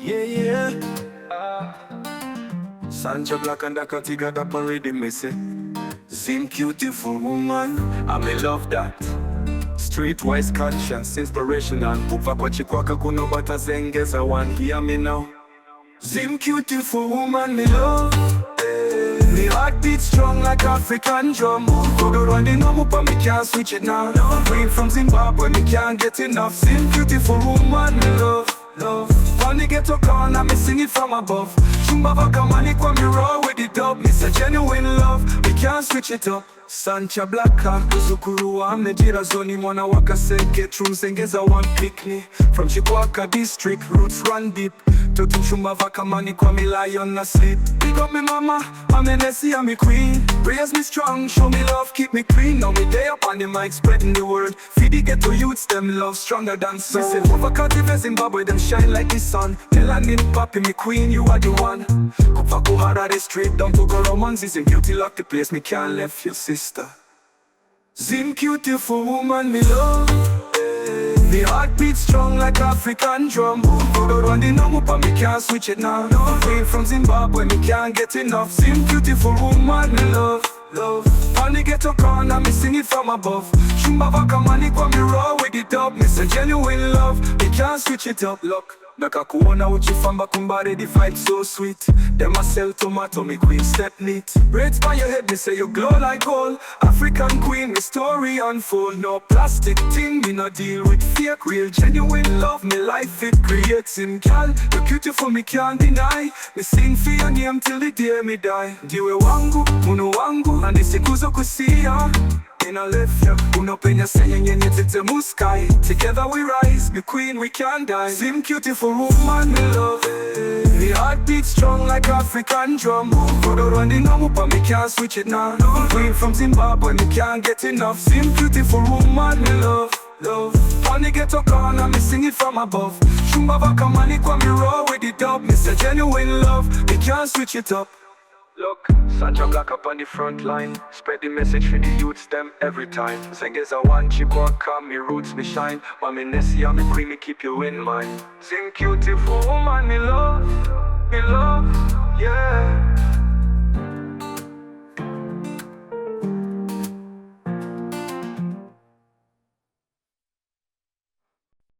Yeah, yeah. Sancha Blacka and Katiga that already miss it. Zim Cutiful Woman, I may love that. Streetwise conscience, inspirational. Upa kwa chikwaka kuno bata Zengeza one. Hear me now. Zim Cutiful Woman me love. Me heart beats strong like African drum. Go to run the number but me can't switch it now. Green from Zimbabwe, me can't get enough. Zim Cutiful Woman me love. When the ghetto corner, me sing it from above. Shumbavaka money kwa me raw with it up. Me say genuine love, we can't switch it up. Sancha Blacka, kuzukuru amnejira zoni mwana wakaseke True Zengeza one picnic. From Chikwaka district, roots run deep. Totu shumbavaka money kwa me lion na sleep. Big up me mama, I'm an Nessie, I'm me queen. Raise me strong, show me love, keep me clean. Now me day up on the mic, spreading the word. Feed the ghetto youths, them love stronger than soul. Me say over Cutiful Zimbabwe, them shine like the sun. Melanin papi, me queen, you are the one. Kufaku hara the street, down to go romance. Is in beauty lock the place, me can't left your sister. Zim Cutiful Woman me love. Me heart beats strong like African drum. Go to run the number but me can't switch it now. Green from Zimbabwe, me can't get enough. Zim Cutiful Woman me love. On the ghetto corner, me sing it from above. Shumbavaka money kwa me raw with it up. Me say genuine love, me can't switch it up. Look, Beka kuona uchifamba kumbare, the vibe so sweet. Them a sell tomato, me queen step neat. Braids by your head, me say you glow like gold. African queen, me story unfold. No plastic thing, me no deal with fake. Real genuine love, me life it creates in gal. You beautiful, me can't deny. Me sing for your name till the day me die. Diwe wangu, muno wangu, and this ikuzo kusia. In a left ya, unopenya saying yenye tete muskai. Together we rise, me queen we can't die. Zim Cutiful Woman me love. Me heart beats strong like African drum. Go to run the number but me can't switch it now. Queen from Zimbabwe, me can't get enough. Zim Cutiful Woman me love. On the ghetto corner, me sing it from above. Shumbavaka money kwa me raw with it up. Me say genuine love, me can't switch it up. Look, Sancha Blacka up on the front line. Spread the message for the youths, them every time. Zengeza one, Chikwaka, me roots, me shine. While me Nessie, I'm me queen, me keep you in mind. Sing Cutiful Woman, me love.